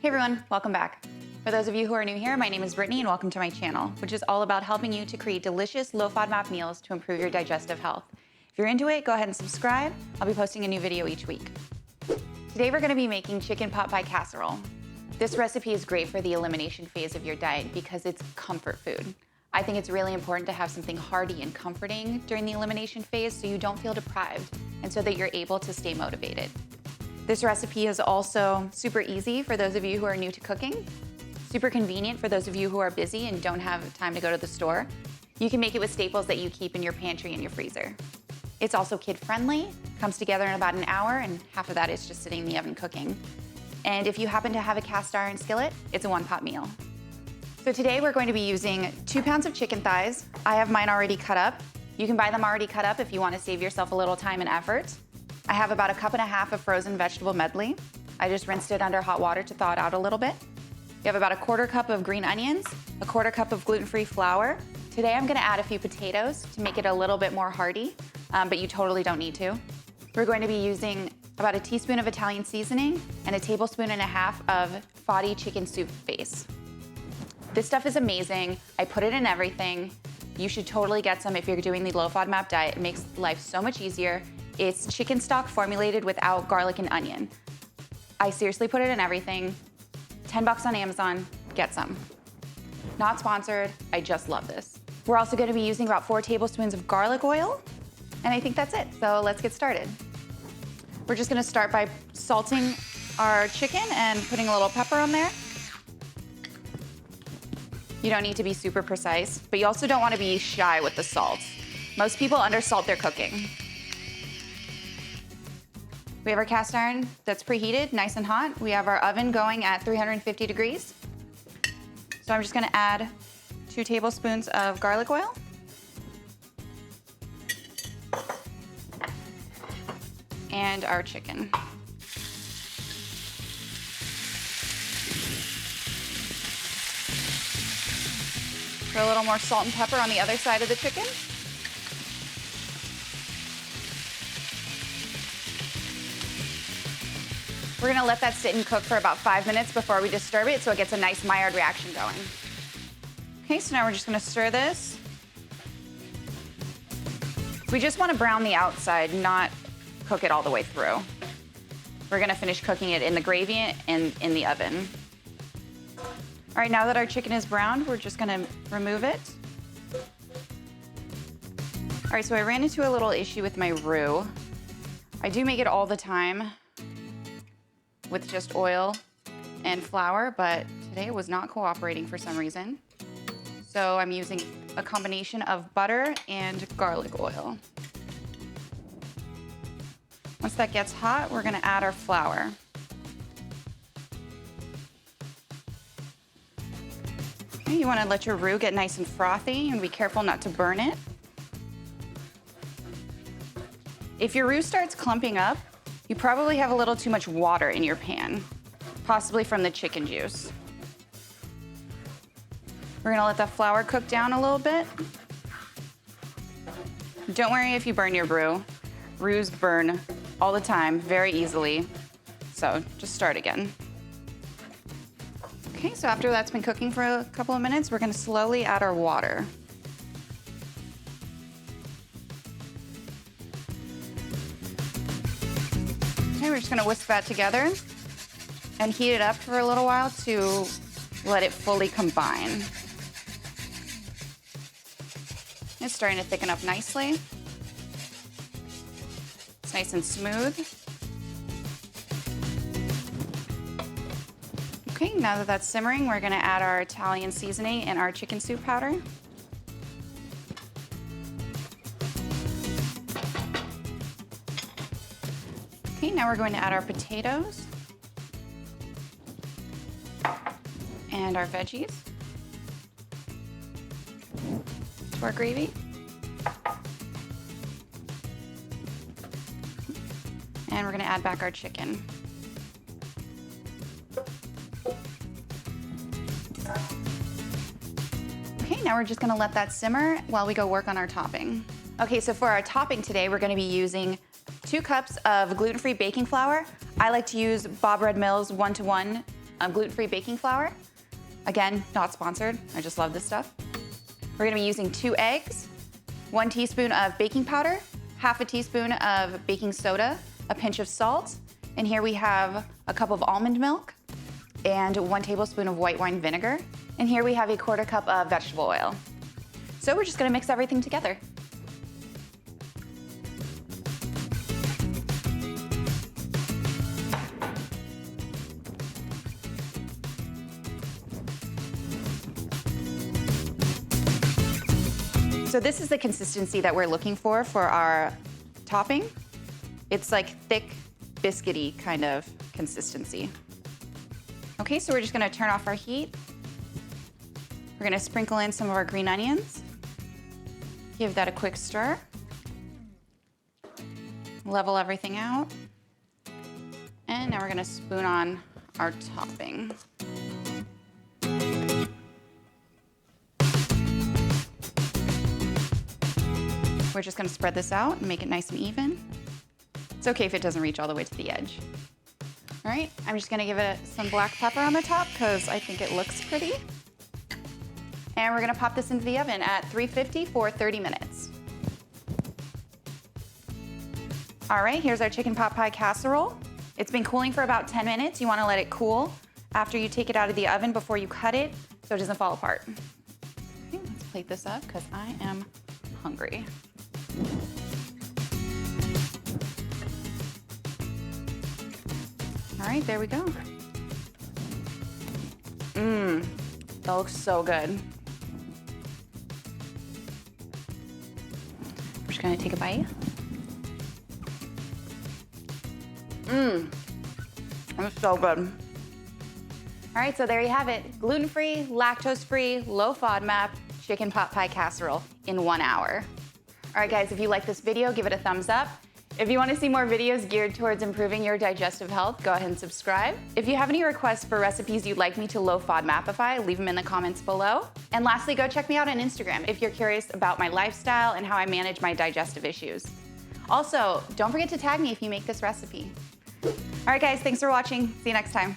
Hey everyone, welcome back. For those of you who are new here, my name is Brittany and welcome to my channel, which is all about helping you to create delicious low FODMAP meals to improve your digestive health. If you're into it, go ahead and subscribe. I'll be posting a new video each week. Today we're going to be making chicken pot pie casserole. This recipe is great for the elimination phase of your diet because it's comfort food. I think it's really important to have something hearty and comforting during the elimination phase so you don't feel deprived and so that you're able to stay motivated. This recipe is also super easy for those of you who are new to cooking, super convenient for those of you who are busy and don't have time to go to the store. You can make it with staples that you keep in your pantry and your freezer. It's also kid-friendly, comes together in about an hour, and half of that is just sitting in the oven cooking. And if you happen to have a cast iron skillet, it's a one-pot meal. So today we're going to be using 2 pounds of chicken thighs. I have mine already cut up. You can buy them already cut up if you want to save yourself a little time and effort. I have about 1.5 cups of frozen vegetable medley. I just rinsed it under hot water to thaw it out a little bit. You have about 1/4 cup of green onions, 1/4 cup of gluten-free flour. Today I'm gonna add a few potatoes to make it a little bit more hearty, but you totally don't need to. We're going to be using about 1 teaspoon of Italian seasoning and 1.5 tablespoons of FODMAP chicken soup base. This stuff is amazing. I put it in everything. You should totally get some if you're doing the low FODMAP diet. It makes life so much easier. It's chicken stock formulated without garlic and onion. I seriously put it in everything. $10 on Amazon, get some. Not sponsored, I just love this. We're also gonna be using about 4 tablespoons of garlic oil, and I think that's it, so let's get started. We're just gonna start by salting our chicken and putting a little pepper on there. You don't need to be super precise, but you also don't wanna be shy with the salt. Most people undersalt their cooking. We have our cast iron that's preheated, nice and hot. We have our oven going at 350 degrees. So I'm just gonna add 2 tablespoons of garlic oil. And our chicken. Throw a little more salt and pepper on the other side of the chicken. We're gonna let that sit and cook for about 5 minutes before we disturb it so it gets a nice Maillard reaction going. Okay, so now we're just gonna stir this. We just wanna brown the outside, not cook it all the way through. We're gonna finish cooking it in the gravy and in the oven. All right, now that our chicken is browned, we're just gonna remove it. All right, so I ran into a little issue with my roux. I do make it all the time with just oil and flour, but today it was not cooperating for some reason. So I'm using a combination of butter and garlic oil. Once that gets hot, we're gonna add our flour. Okay, you wanna let your roux get nice and frothy and be careful not to burn it. If your roux starts clumping up, you probably have a little too much water in your pan, possibly from the chicken juice. We're gonna let the flour cook down a little bit. Don't worry if you burn your roux. Roux burn all the time, very easily. So just start again. Okay, so after that's been cooking for a couple of minutes, we're gonna slowly add our water. Okay, we're just gonna whisk that together and heat it up for a little while to let it fully combine. It's starting to thicken up nicely. It's nice and smooth. Okay, now that that's simmering, we're gonna add our Italian seasoning and our chicken soup powder. Okay, now we're going to add our potatoes and our veggies to our gravy. And we're gonna add back our chicken. Okay, now we're just gonna let that simmer while we go work on our topping. Okay, so for our topping today, we're gonna be using 2 cups of gluten-free baking flour. I like to use Bob Red Mill's 1-to-1 gluten-free baking flour. Again, not sponsored, I just love this stuff. We're gonna be using 2 eggs, 1 teaspoon of baking powder, half a teaspoon of baking soda, a pinch of salt, and here we have a cup of almond milk and 1 tablespoon of white wine vinegar. And here we have a 1/4 cup of vegetable oil. So we're just gonna mix everything together. So this is the consistency that we're looking for our topping. It's like thick, biscuity kind of consistency. Okay, so we're just gonna turn off our heat. We're gonna sprinkle in some of our green onions. Give that a quick stir. Level everything out. And now we're gonna spoon on our topping. We're just gonna spread this out and make it nice and even. It's okay if it doesn't reach all the way to the edge. All right, I'm just gonna give it some black pepper on the top because I think it looks pretty. And we're gonna pop this into the oven at 350 for 30 minutes. All right, here's our chicken pot pie casserole. It's been cooling for about 10 minutes. You wanna let it cool after you take it out of the oven before you cut it so it doesn't fall apart. Okay, let's plate this up because I am hungry. All right, there we go. That looks so good. I'm just gonna take a bite. That's so good. All right, so there you have it. Gluten-free, lactose-free, low FODMAP chicken pot pie casserole in 1 hour. All right, guys, if you like this video, give it a thumbs up. If you want to see more videos geared towards improving your digestive health, go ahead and subscribe. If you have any requests for recipes you'd like me to low FODMAPify, leave them in the comments below. And lastly, go check me out on Instagram if you're curious about my lifestyle and how I manage my digestive issues. Also, don't forget to tag me if you make this recipe. All right, guys, thanks for watching. See you next time.